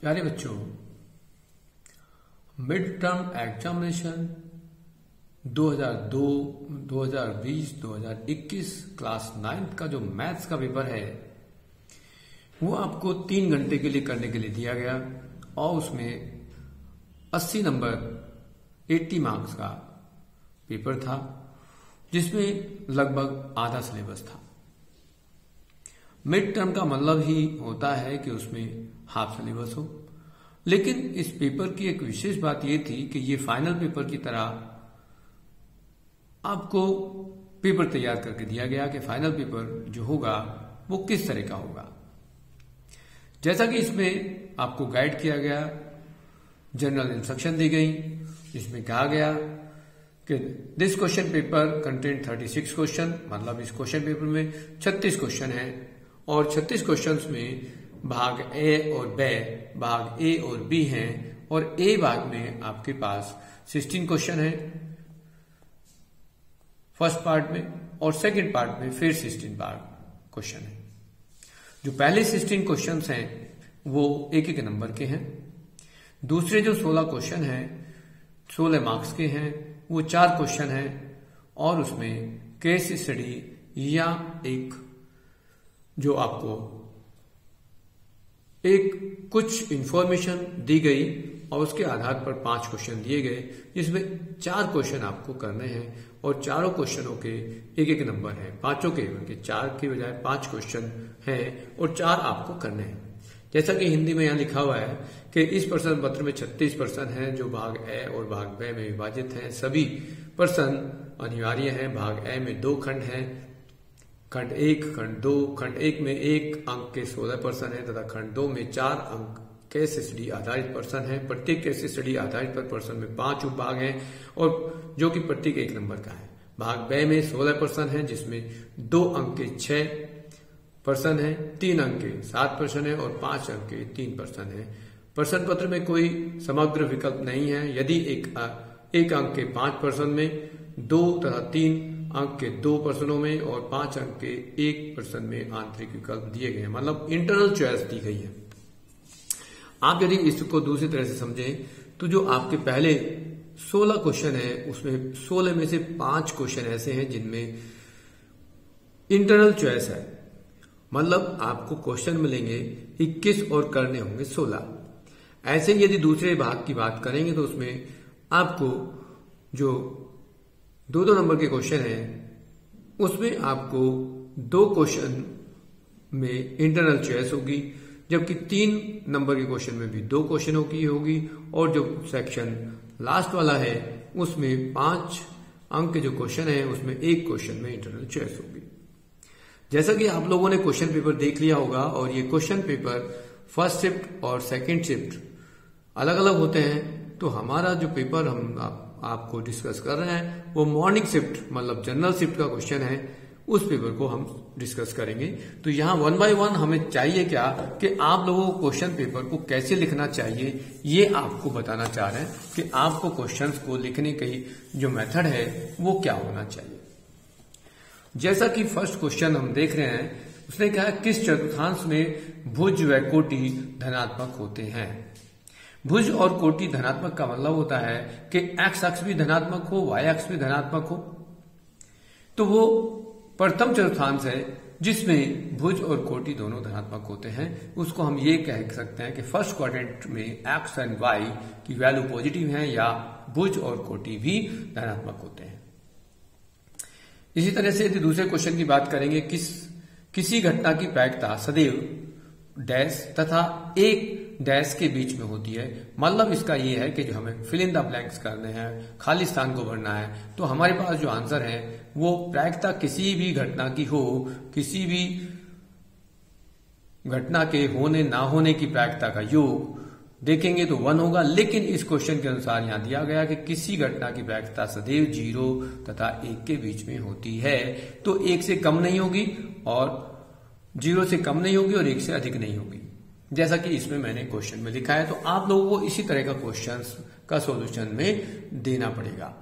प्यारे बच्चों, mid term examination 2002, 2020, 2021 class 9th का जो मैथ्स का पेपर है वो आपको 3 घंटे के लिए करने के लिए दिया गया और उसमें 80 नंबर 80 मार्क्स का पेपर था जिसमें लगभग आधा सिलेबस था। मिड टर्म का मतलब ही होता है कि उसमें हाफ सिलेबस हो, लेकिन इस पेपर की एक विशेष बात यह थी कि ये फाइनल पेपर की तरह आपको पेपर तैयार करके दिया गया कि फाइनल पेपर जो होगा वो किस तरह का होगा। जैसा कि इसमें आपको गाइड किया गया, जनरल इंस्ट्रक्शन दी गई, जिसमें कहा गया कि this question paper content 36 question, मतलब इस क्वेश्चन पेपर में 36 क्वेश्चन है और 36 क्वेश्चंस में भाग ए और बी, भाग ए और बी हैं और ए भाग में आपके पास 16 क्वेश्चन है फर्स्ट पार्ट में और सेकंड पार्ट में फिर 16 क्वेश्चन है। जो पहले 16 क्वेश्चंस हैं वो एक एक नंबर के हैं, दूसरे जो 16 क्वेश्चन हैं 16 मार्क्स के हैं, वो 4 क्वेश्चन हैं और उसमें केस स्टडी या एक जो आपको एक कुछ इंफॉर्मेशन दी गई और उसके आधार पर 5 क्वेश्चन दिए गए, जिसमें 4 क्वेश्चन आपको करने हैं और चारों क्वेश्चनों के एक एक नंबर है, पांचों के, बल्कि 4 की बजाय 5 क्वेश्चन हैं और 4 आपको करने हैं। जैसा कि हिंदी में यहाँ लिखा हुआ है कि इस प्रश्न पत्र में 36 प्रश्न हैं जो भाग ए और भाग बी में विभाजित हैं। सभी प्रश्न अनिवार्य हैं। भाग ए में 2 खंड हैं, खंड 1, खंड 2। खंड 1 में 1 अंक के 16 प्रश्न है तथा खंड 2 में 4 अंक केस स्टडी आधारित प्रश्न है। प्रत्येक केस स्टडी आधारित पर प्रश्न में 5 उपभाग हैं और जो कि प्रत्येक 1 नंबर का है। भाग बी में 16 प्रश्न है जिसमें 2 अंक के 6 प्रश्न है, 3 अंक के 7 प्रश्न है और 5 अंक के 3 प्रश्न है। प्रश्न पत्र में कोई समग्र विकल्प नहीं है। यदि एक अंक के 5 प्रश्न में 2 तथा 3 अंक के 2 प्रश्नों में और 5 अंक के 1 प्रश्न में आंतरिक विकल्प दिए गए हैं, मतलब इंटरनल चॉइस दी गई है। आप यदि इसको दूसरी तरह से समझें तो जो आपके पहले 16 क्वेश्चन है उसमें 16 में से 5 क्वेश्चन ऐसे हैं जिनमें इंटरनल चॉइस है, मतलब आपको क्वेश्चन मिलेंगे 21 और करने होंगे 16। ऐसे ही यदि दूसरे भाग की बात करेंगे तो उसमें आपको जो 2-2 नंबर के क्वेश्चन है उसमें आपको 2 क्वेश्चन में इंटरनल चॉइस होगी, जबकि 3 नंबर के क्वेश्चन में भी 2 क्वेश्चन होगी और जो सेक्शन लास्ट वाला है उसमें 5 अंक के जो क्वेश्चन है उसमें 1 क्वेश्चन में इंटरनल चॉइस होगी। जैसा कि आप लोगों ने क्वेश्चन पेपर देख लिया होगा और ये क्वेश्चन पेपर फर्स्ट शिफ्ट और सेकंड शिफ्ट अलग अलग होते हैं, तो हमारा जो पेपर हम आपको डिस्कस कर रहे हैं वो मॉर्निंग शिफ्ट मतलब जनरल शिफ्ट का क्वेश्चन है, उस पेपर को हम डिस्कस करेंगे। तो यहाँ 1 बाय 1 हमें चाहिए क्या कि आप लोगों को क्वेश्चन पेपर को कैसे लिखना चाहिए, ये आपको बताना चाह रहे हैं कि आपको क्वेश्चंस को लिखने की जो मेथड है वो क्या होना चाहिए। जैसा कि फर्स्ट क्वेश्चन हम देख रहे हैं, उसने कहा किस चतुर्थांश में भुज व कोटि धनात्मक होते हैं। भुज और कोटि धनात्मक का मतलब होता है कि एक्स अक्ष भी धनात्मक हो, वाई अक्ष भी धनात्मक हो। तो वो प्रथम चतुर्थांश है जिसमें भुज और कोटि दोनों धनात्मक होते हैं। उसको हम ये कह सकते हैं कि फर्स्ट क्वाड्रेंट में एक्स एंड वाई की वैल्यू पॉजिटिव है या भुज और कोटि भी धनात्मक होते हैं। इसी तरह से यदि दूसरे क्वेश्चन की बात करेंगे, किसी घटना की प्रायिकता सदैव डैश तथा एक डैश के बीच में होती है। मतलब इसका ये है कि जो हमें फिल इन द ब्लैंक्स करने हैं, खाली स्थान को भरना है, तो हमारे पास जो आंसर है वो प्रायिकता किसी भी घटना की हो, किसी भी घटना के होने ना होने की प्रायिकता का योग देखेंगे तो 1 होगा। लेकिन इस क्वेश्चन के अनुसार यहां दिया गया कि किसी घटना की प्रायिकता सदैव 0 तथा 1 के बीच में होती है, तो 1 से कम नहीं होगी और 0 से कम नहीं होगी और 1 से अधिक नहीं होगी, जैसा कि इसमें मैंने क्वेश्चन में लिखा है। तो आप लोगों को इसी तरह का क्वेश्चन का सॉल्यूशन में देना पड़ेगा।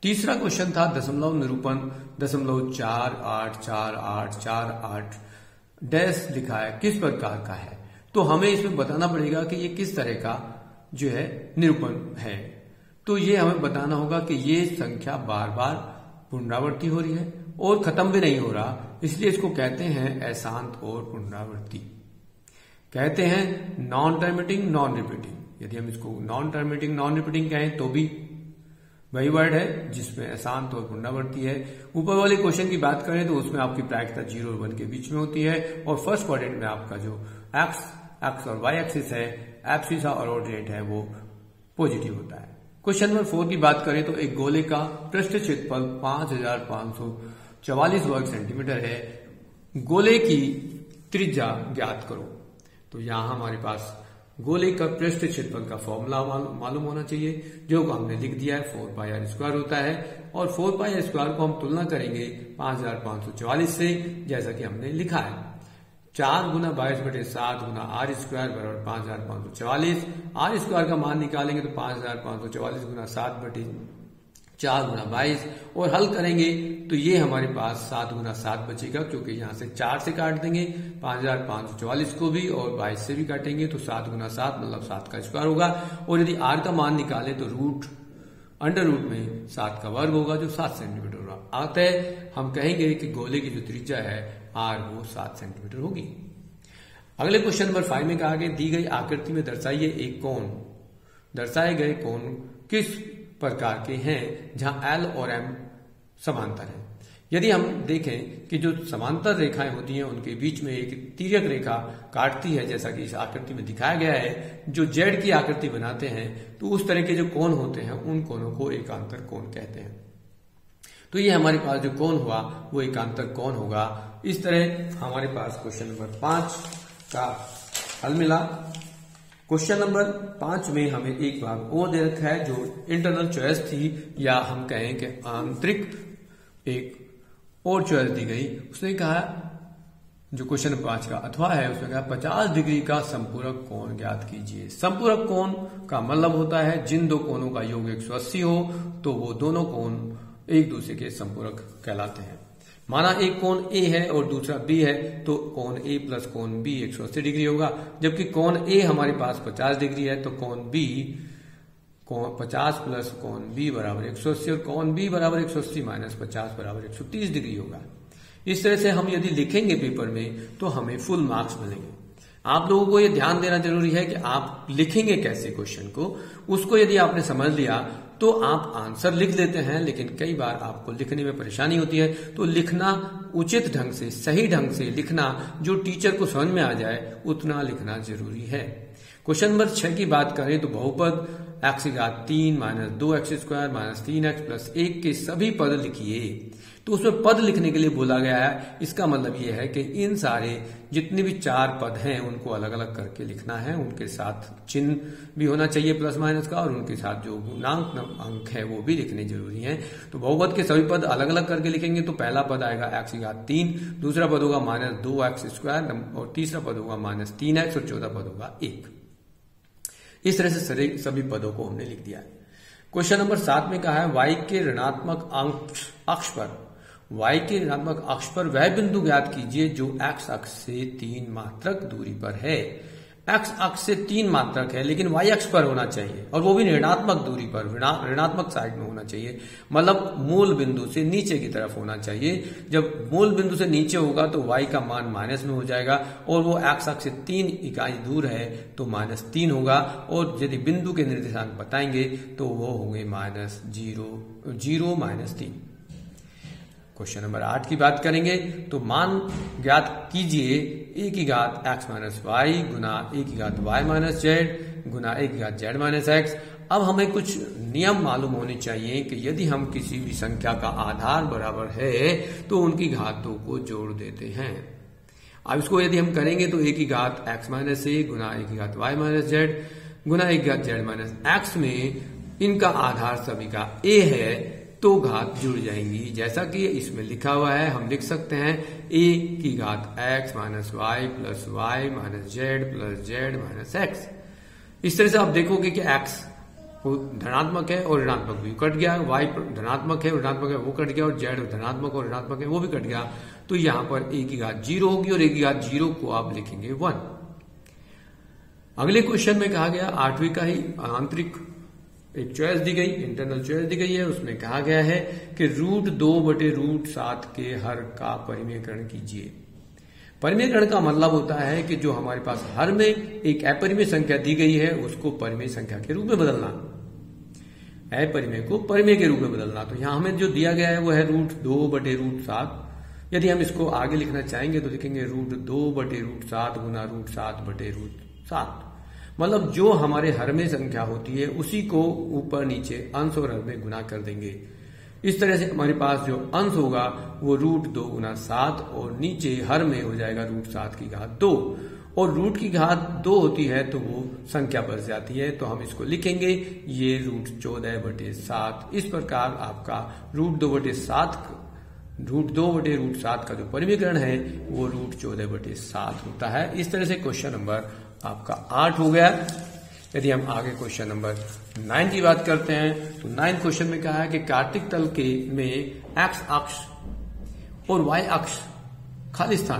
तीसरा क्वेश्चन था दशमलव निरूपण 0.484848 डैश लिखा है, किस प्रकार का है। तो हमें इसमें बताना पड़ेगा कि ये किस तरह का जो है निरूपण है। तो ये हमें बताना होगा कि ये संख्या बार बार पुनरावृत्ति हो रही है और खत्म भी नहीं हो रहा, इसलिए इसको कहते हैं अशांत और पुनरावृत्ति, कहते हैं नॉन टर्मिनेटिंग नॉन रिपीटिंग। यदि हम इसको नॉन टर्मिनेटिंग नॉन रिपीटिंग कहें तो भी वही वर्ड है जिसमें अशांत और पुनरावृत्ति है। ऊपर वाले क्वेश्चन की बात करें तो उसमें आपकी प्रायिकता 0 और 1 के बीच में होती है और फर्स्ट क्वाड्रेंट में आपका जो एक्स और वाई एक्सिस है, एब्सिसा और ऑर्डिनेट है, वो पॉजिटिव होता है। क्वेश्चन नंबर 4 की बात करें तो एक गोले का पृष्ठ क्षेत्रफल 5544 वर्ग सेंटीमीटर है। गोले की त्रिज्या ज्ञात करो। तो यहां हमारे पास गोले का पृष्ठ क्षेत्रफल का फॉर्मूला मालूम होना चाहिए, जो हमने लिख दिया है 4πr² होता है और 4πr² को हम तुलना करेंगे 5544 से, जैसा कि हमने लिखा है 4 गुना 22/7 गुना r² बराबर 5544। r² का मान निकालेंगे तो 5544 गुना 7/4 गुना 22 और हल करेंगे तो ये हमारे पास 7 गुना 7 बचेगा, क्योंकि यहां से 4 से काट देंगे 5544 को भी और 22 से भी काटेंगे तो 7 गुना 7 मतलब 7 का स्क्वायर होगा। और यदि r का मान निकालें तो अंडर रूट में 7 का वर्ग होगा जो 7 सेंटीमीटर होगा। अतः हम कहेंगे कि गोले की जो त्रिज्या है r वो 7 सेंटीमीटर होगी। अगले क्वेश्चन नंबर 5 में कहा गया दी गई आकृति में दर्शाइए एक कोण। दर्शाए गए कोण किस प्रकार के हैं जहां L और M समांतर हैं। यदि हम देखें कि जो समांतर रेखाएं होती हैं उनके बीच में एक तिर्यक रेखा काटती है, जैसा कि इस आकृति में दिखाया गया है, जो जेड की आकृति बनाते हैं, तो उस तरह के जो कोण होते हैं उन कोणों को एकांतर कोण कहते हैं। तो ये हमारे पास जो कोण हुआ वो एकांतर कोण होगा। इस तरह हमारे पास क्वेश्चन नंबर 5 का हल मिला। क्वेश्चन नंबर 5 में हमें एक भाग और दे रखा है जो इंटरनल चॉइस थी, या हम कहें कि आंतरिक एक और चॉइस दी गई। उसने कहा जो क्वेश्चन नंबर 5 का अथवा है उसमें कहा 50 डिग्री का संपूरक कोण ज्ञात कीजिए। संपूरक कोण का मतलब होता है जिन दो कोणों का योग 180 हो तो वो दोनों कोण एक दूसरे के संपूरक कहलाते हैं। माना एक कोण A है और दूसरा B है तो कोण A प्लस कोण B 180 डिग्री होगा, जबकि कोण A हमारे पास 50 डिग्री है तो कोण B 50 प्लस कोण B बराबर 180 और कोण B बराबर 180 माइनस 50 बराबर 130 डिग्री होगा। इस तरह से हम यदि लिखेंगे पेपर में तो हमें फुल मार्क्स मिलेंगे। आप लोगों को यह ध्यान देना जरूरी है कि आप लिखेंगे कैसे क्वेश्चन को, उसको यदि आपने समझ लिया तो आप आंसर लिख लेते हैं, लेकिन कई बार आपको लिखने में परेशानी होती है। तो लिखना उचित ढंग से, सही ढंग से लिखना, जो टीचर को समझ में आ जाए उतना लिखना जरूरी है। क्वेश्चन नंबर 6 की बात करें तो बहुपद x3 minus 2x² minus 3x plus 1 के सभी पद लिखिए। तो उसमें पद लिखने के लिए बोला गया है। इसका मतलब यह है कि इन सारे जितने भी 4 पद हैं उनको अलग अलग करके लिखना है, उनके साथ चिन्ह भी होना चाहिए प्लस माइनस का, और उनके साथ जो गुणांक अंक है वो भी लिखने जरूरी है। तो बहुपद के सभी पद अलग अलग करके लिखेंगे तो पहला पद आएगा x3, दूसरा पद होगा माइनस 2x² और तीसरा पद होगा माइनस 3x और चौथा पद होगा 1। इस तरह से सभी पदों को हमने लिख दिया है। क्वेश्चन नंबर 7 में कहा है y के ऋणात्मक अक्ष पर वह बिंदु ज्ञात कीजिए जो x अक्ष से 3 मात्रक दूरी पर है। x अक्ष से 3 मात्रक है लेकिन y अक्ष पर होना चाहिए, और वो भी ऋणात्मक दूरी पर, ऋणात्मक साइड में होना चाहिए, मतलब मूल बिंदु से नीचे की तरफ होना चाहिए। जब मूल बिंदु से नीचे होगा तो y का मान माइनस में हो जाएगा, और वो x अक्ष से 3 इकाई दूर है तो -3 होगा, और यदि बिंदु के निर्देशांक बताएंगे तो वो होंगे -0, 0 -3। क्वेश्चन नंबर 8 की बात करेंगे तो मान ज्ञात कीजिए a की घात x माइनस वाई गुना a की घात y माइनस जेड गुना a की घात z माइनस एक्स। अब हमें कुछ नियम मालूम होने चाहिए कि यदि हम किसी भी संख्या का आधार बराबर है तो उनकी घातों को जोड़ देते हैं। अब इसको यदि हम करेंगे तो a की घात x minus a Guna a की घात y माइनस जेड गुना a की घात z माइनस एक्स में इनका आधार सभी का a है तो घात जुड़ जाएंगी, जैसा कि इसमें लिखा हुआ है। हम लिख सकते हैं a की घात x minus y plus y minus z plus z minus x. इस तरह से आप देखोगे कि x धनात्मक है और ऋणात्मक भी कट गया, y धनात्मक है और ऋणात्मक है वो कट गया, और z धनात्मक और ऋणात्मक है वो भी कट गया। तो यहाँ पर a की घात 0 होगी और a की घात 0 को आप लिखेंगे 1। अगले क्वेश्चन में कहा गया 8वीं का ही आंतरिक एक चॉइस दी गई, इंटरनल चॉइस दी गई है। उसमें कहा गया है कि √2/√7 के हर का परिमेयकरण कीजिए। परिमेयकरण का मतलब होता है कि जो हमारे पास हर में एक अपरिमेय संख्या दी गई है उसको परिमेय संख्या के रूप में बदलना, अपरिमेय को परिमेय के रूप में बदलना। तो यहां हमें जो दिया गया है वो है √2/√7। यदि हम इसको आगे लिखना चाहेंगे तो लिखेंगे √2/√7 गुना √7/√7। मतलब जो हमारे हर में संख्या होती है उसी को ऊपर नीचे अंश और हर में गुना कर देंगे। इस तरह से हमारे पास जो अंश होगा वो √2 गुना 7 और नीचे हर में हो जाएगा √7 की घात 2। और रूट की घात 2 होती है तो वो संख्या बच जाती है, तो हम इसको लिखेंगे ये √14/7। इस प्रकार आपका √2/√7 का जो परिमेयकरण है वो √14/7 होता है। इस तरह से क्वेश्चन नंबर आपका 8 हो गया। यदि हम आगे क्वेश्चन नंबर 9 की बात करते हैं तो 9 क्वेश्चन में कहा है कि कार्तिक तल के में एक्स अक्ष और वाई अक्ष खाली स्थान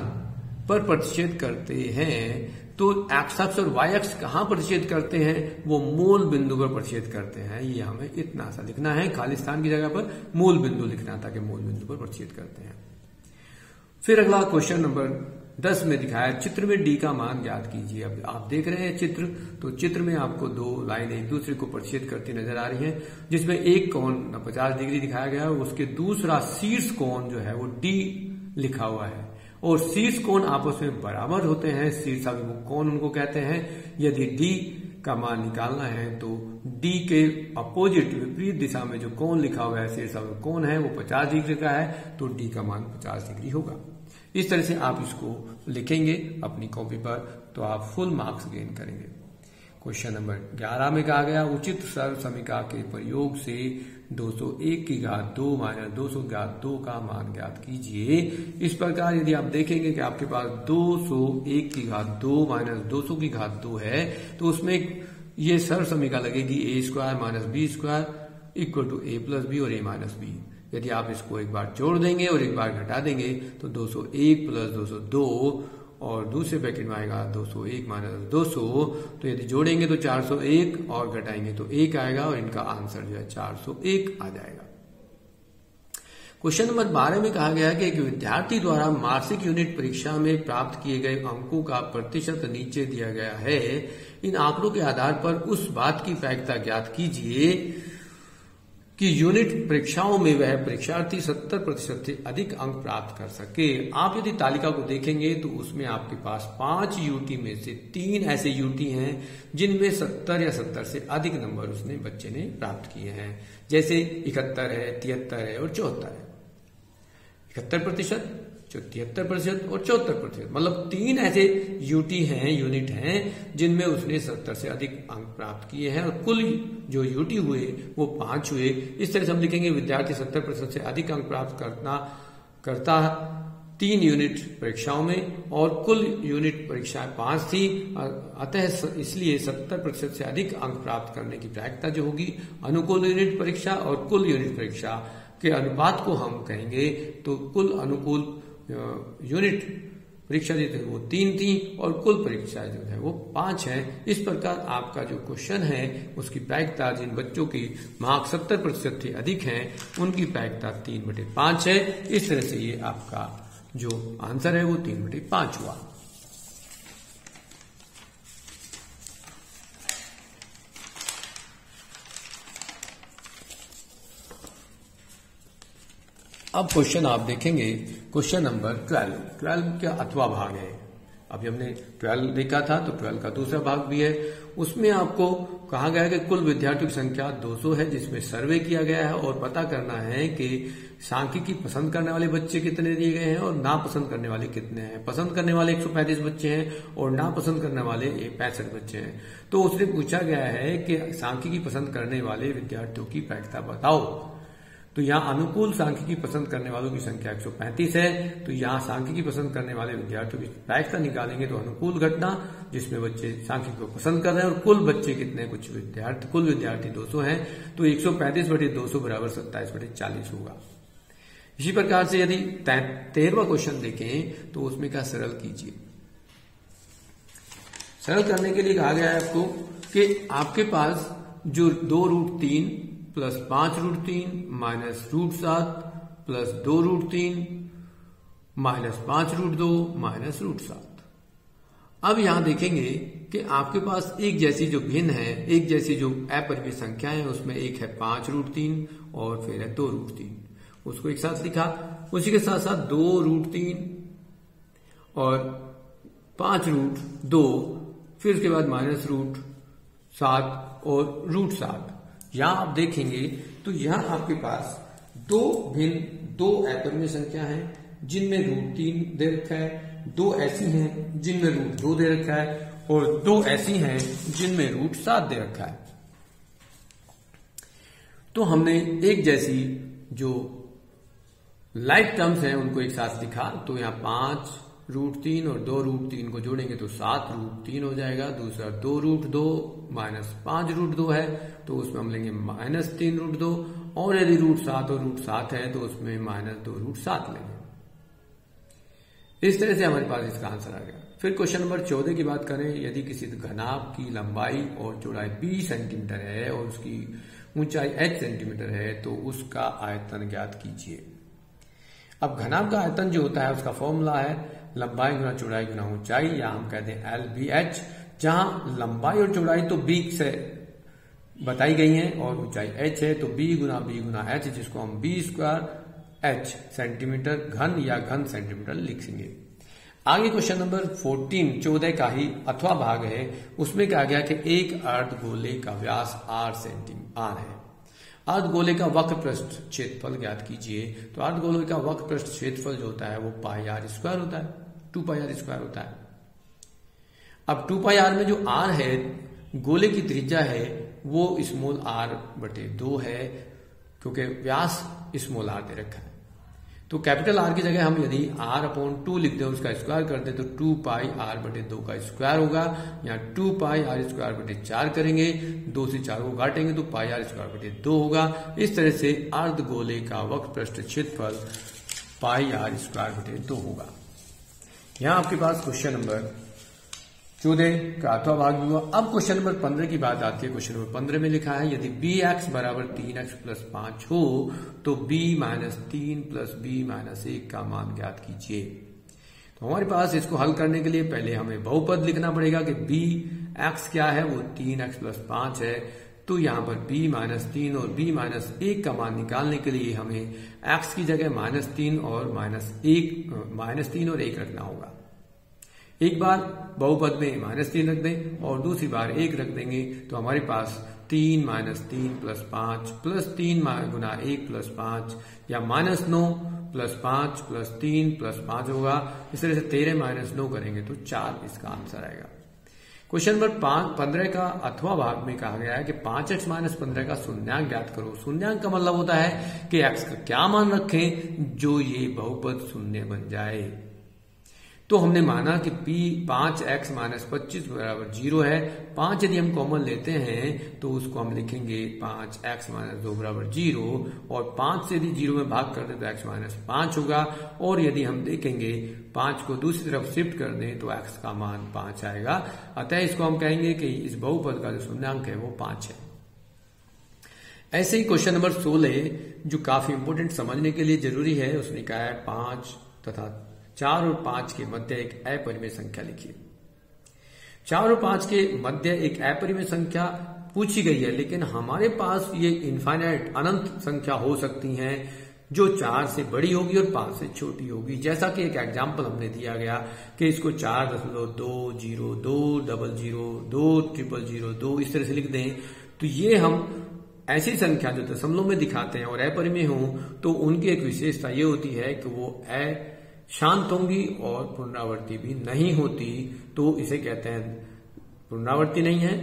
पर प्रतिच्छेद करते हैं। तो एक्स अक्ष और वाई अक्ष कहां प्रतिच्छेद करते हैं? वो मूल बिंदु पर प्रतिच्छेद करते हैं। ये हमें इतना सा लिखना है, खाली स्थान की जगह पर मूल बिंदु लिखना था कि मूल बिंदु पर प्रतिच्छेद करते हैं। फिर अगला क्वेश्चन नंबर 10 में दिखाया चित्र में डी का मान ज्ञात कीजिए। अब आप देख रहे हैं चित्र, तो चित्र में आपको दो लाइनें एक दूसरे को प्रतिच्छेद करती नजर आ रही हैं, जिसमें एक कोण 50 डिग्री दिखाया गया है, उसके दूसरा शीर्ष कोण जो है वो डी लिखा हुआ है और शीर्ष कोण आपस में बराबर होते हैं, शीर्षाभिमुख कोण उनको कहते हैं। यदि डी का मान निकालना है तो डी के अपोजिट विपरीत दिशा में जो कोण लिखा हुआ है शीर्षाभिमुख कोण है वो 50 डिग्री का है, तो डी का मान 50 डिग्री होगा। इस तरह से आप इसको लिखेंगे अपनी कॉपी पर तो आप फुल मार्क्स गेन करेंगे। क्वेश्चन नंबर 11 में कहा गया उचित सर्व समीकरण के प्रयोग से 201 की घात 2 माइनस 200 की घात 2 का मान ज्ञात कीजिए। इस प्रकार यदि आप देखेंगे कि आपके पास 201 की घात 2 माइनस 200 की घात 2 है तो उसमें ये सर्व समीकरण लगेगी a² minus b² equal to a plus b और a माइनस बी। यदि आप इसको एक बार जोड़ देंगे और एक बार घटा देंगे तो 201 प्लस 202 और दूसरे ब्रैकेट में आएगा 201 माइनस 200। तो यदि जोड़ेंगे तो 401 और घटाएंगे तो 1 आएगा और इनका आंसर जो है 401 आ जाएगा। क्वेश्चन नंबर 12 में कहा गया है कि एक विद्यार्थी द्वारा मासिक यूनिट परीक्षा में प्राप्त किए गए अंकों का प्रतिशत नीचे दिया गया है। इन आंकड़ों के आधार पर उस बात की प्रायिकता ज्ञात कीजिए कि यूनिट परीक्षाओं में वह परीक्षार्थी 70% से अधिक अंक प्राप्त कर सके। आप यदि तालिका को देखेंगे तो उसमें आपके पास 5 यूटी में से 3 ऐसे यूटी हैं जिनमें 70 या 70 से अधिक नंबर उसने बच्चे ने प्राप्त किए हैं, जैसे 71 है, 73 है और 74 है। 71%, 73% और 74%, मतलब 3 ऐसे यूटी हैं, यूनिट हैं जिनमें उसने 70 से अधिक अंक प्राप्त किए हैं और कुल जो यूटी हुए वो 5 हुए। इस तरह से हम लिखेंगे विद्यार्थी 70% से अधिक अंक प्राप्त करता 3 यूनिट परीक्षाओं में और कुल यूनिट परीक्षाएं 5 थी, अतः इसलिए 70% से अधिक अंक प्राप्त करने की प्रायिकता जो होगी अनुकूल यूनिट परीक्षा और कुल यूनिट परीक्षा के अनुपात को हम कहेंगे। तो कुल अनुकूल यूनिट परीक्षा जो थे वो 3 थी और कुल परीक्षा जो है वो 5 है। इस प्रकार आपका जो क्वेश्चन है उसकी प्रायिकता जिन बच्चों की मार्क्स 70% से अधिक हैं उनकी प्रायिकता 3/5 है। इस तरह से ये आपका जो आंसर है वो 3/5 हुआ। अब क्वेश्चन आप देखेंगे क्वेश्चन नंबर 12 का अथवा भाग है। अभी हमने 12 देखा था तो 12 का दूसरा भाग भी है। उसमें आपको कहा गया है कि कुल विद्यार्थियों की संख्या 200 है जिसमें सर्वे किया गया है और पता करना है कि सांख्यिकी पसंद करने वाले बच्चे कितने दिए गए हैं और नापसंद करने वाले कितने हैं। पसंद करने वाले 135 बच्चे हैं और नापसंद करने वाले 65 बच्चे हैं। तो उसने पूछा गया है कि सांख्यिकी पसंद करने वाले विद्यार्थियों की प्रायिकता बताओ। तो यहाँ अनुकूल सांख्यिकी पसंद करने वालों की संख्या 135 है, तो यहाँ सांख्यिकी पसंद करने वाले विद्यार्थियों की प्रायिकता निकालेंगे तो अनुकूल घटना जिसमें बच्चे सांख्यिकी को पसंद कर रहे हैं और कुल बच्चे कितने कुल विद्यार्थी 200 हैं, तो 135/200 बराबर 27/40 होगा। इसी प्रकार से यदि 13वां क्वेश्चन देखें तो उसमें क्या सरल कीजिए। सरल करने के लिए कहा गया है आपको कि आपके पास जो 2√3 plus 5√3 minus √7 plus 2√3 minus 5√2 minus √7। अब यहां देखेंगे कि आपके पास एक जैसी जो भिन्न है, एक जैसी जो अपरिमेय संख्या है, उसमें एक है 5√3 और फिर है 2√3, उसको एक साथ लिखा। उसी के साथ साथ 2√3 और 5√2, फिर उसके बाद माइनस √7 और √7। यहां आप देखेंगे तो यहां आपके पास दो अपरिमेय संख्या है जिनमें √3 दे रखा है, दो ऐसी हैं जिनमें √2 दे रखा है और दो ऐसी हैं जिनमें √7 दे रखा है। तो हमने एक जैसी जो लाइक टर्म्स हैं उनको एक साथ लिखा। तो यहां 5√3 और 2√3 को जोड़ेंगे तो 7√3 हो जाएगा। दूसरा 2√2 माइनस 5√2 है तो उसमें हम लेंगे माइनस 3√2, और यदि √7 और √7 है तो उसमें माइनस 2√7 लेंगे। इस तरह से हमारे पास इसका आंसर आ गया। फिर क्वेश्चन नंबर 14 की बात करें, यदि किसी घनाभ की लंबाई और चौड़ाई 20 सेंटीमीटर है और उसकी ऊंचाई h सेंटीमीटर है तो उसका आयतन ज्ञात कीजिए। अब घनाभ का आयतन जो होता है उसका फॉर्मूला है लंबाई गुना चौड़ाई गुना ऊंचाई, या हम कहते हैं LBH, जहां लंबाई और चौड़ाई तो b से बताई गई है और ऊंचाई h है, तो b गुना h, जिसको हम b² h सेंटीमीटर घन या घन सेंटीमीटर लिखेंगे। आगे क्वेश्चन नंबर 14 का ही अथवा भाग है, उसमें कहा गया कि एक अर्धगोले का व्यास r है। अर्धगोले का वक्र पृष्ठ क्षेत्रफल ज्ञात कीजिए। तो अर्धगोले का वक्र पृष्ठ क्षेत्रफल जो होता है वो πr² होता है, 2πr² होता है। अब 2πr में जो r है, गोले की त्रिज्या है, वो स्मॉल r/2 है, क्योंकि व्यास स्मॉल r दे रखा है। तो कैपिटल R की जगह हम यदि r/2 लिख दें, उसका स्क्वायर कर दें तो 2πr/2 का स्क्वायर होगा। यहाँ 2πr²/4 करेंगे, 2 से 4 को काटेंगे तो πr²/2 होगा। इस तरह से अर्धगोले का वक्र पृष्ठ क्षेत्रफल πr²/2 होगा। यहाँ आपके पास क्वेश्चन नंबर 14 का अथवा भाग हुआ। अब क्वेश्चन नंबर 15 की बात आती है। क्वेश्चन नंबर 15 में लिखा है यदि bx बराबर 3x + 5 हो तो b - 3 + b - 1 का मान ज्ञात कीजिए। तो हमारे पास इसको हल करने के लिए पहले हमें बहुपद लिखना पड़ेगा कि bx क्या है, वो 3x + 5 है। तो यहाँ पर b - 3 और b - 1 का मान निकालने के लिए हमें x की जगह -3 और -3 और 1 रखना होगा। एक बार बहुपद में -3 रख दें और दूसरी बार 1 रख देंगे तो हमारे पास 3 - 3 + 5 + 3 गुना 1 + 5 या -9 + 5 + 3 + 5 होगा। इस तरह से 13 - 9 करेंगे तो 4 इसका आंसर आएगा। क्वेश्चन नंबर 15 का अथवा भाग में कहा गया है कि 5x - 15 का शून्यांक ज्ञात करो। शून्यांक का मतलब होता है कि x का क्या मान रखें जो ये बहुपद शून्य बन जाए। तो हमने माना कि 5x - 25 बराबर 0 है। 5 यदि हम कॉमन लेते हैं तो उसको हम लिखेंगे 5x - 2 बराबर 0, और 5 से यदि 0 में भाग कर दें तो x - 5 होगा। और यदि हम देखेंगे 5 को दूसरी तरफ शिफ्ट कर दें तो x का मान 5 आएगा। अतः इसको हम कहेंगे कि इस बहुपद का जो शून्यांक है वो 5 है। ऐसे ही क्वेश्चन नंबर 16 जो काफी इंपोर्टेंट समझने के लिए जरूरी है, उसने कहा है 5 तथा 4 और 5 के मध्य एक अपरिमेय संख्या लिखिए। 4 और 5 के मध्य एक अपरिमेय संख्या पूछी गई है, लेकिन हमारे पास ये इनफाइनाइट अनंत संख्या हो सकती हैं जो 4 से बड़ी होगी और 5 से छोटी होगी। जैसा कि एक एग्जाम्पल हमने दिया गया कि इसको 4.202002000 इस तरह से लिख दें, तो ये हम ऐसी संख्या जो दशमलव में दिखाते हैं और अपरिमेय हो तो उनकी एक विशेषता ये होती है कि वो शांत होंगी और पुनरावृत्ति भी नहीं होती, तो इसे कहते हैं पुनरावृत्ति नहीं है,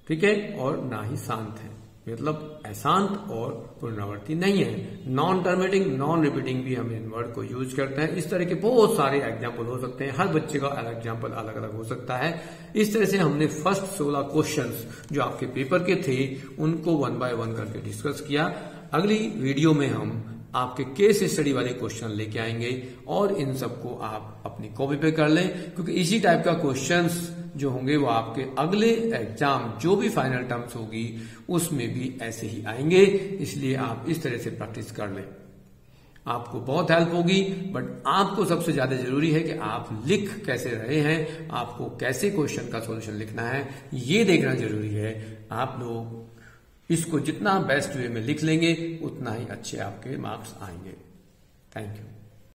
ठीक है, और ना ही शांत है, मतलब अशांत और पुनरावृत्ति नहीं है। नॉन टर्मिनेटिंग नॉन रिपीटिंग भी हम इन वर्ड को यूज करते हैं। इस तरह के बहुत सारे एग्जाम्पल हो सकते हैं, हर बच्चे का एग्जाम्पल अलग अलग हो सकता है। इस तरह से हमने फर्स्ट 16 क्वेश्चंस जो आपके पेपर के थे उनको 1 by 1 करके डिस्कस किया। अगली वीडियो में हम आपके केस स्टडी वाले क्वेश्चन लेके आएंगे और इन सबको आप अपनी कॉपी पे कर लें, क्योंकि इसी टाइप का क्वेश्चंस जो होंगे वो आपके अगले एग्जाम जो भी फाइनल टर्म्स होगी उसमें भी ऐसे ही आएंगे। इसलिए आप इस तरह से प्रैक्टिस कर लें, आपको बहुत हेल्प होगी। बट आपको सबसे ज्यादा जरूरी है कि आप लिख कैसे रहे हैं, आपको कैसे क्वेश्चन का सॉल्यूशन लिखना है ये देखना जरूरी है। आप लोग इसको जितना बेस्ट वे में लिख लेंगे उतना ही अच्छे आपके मार्क्स आएंगे। Thank you.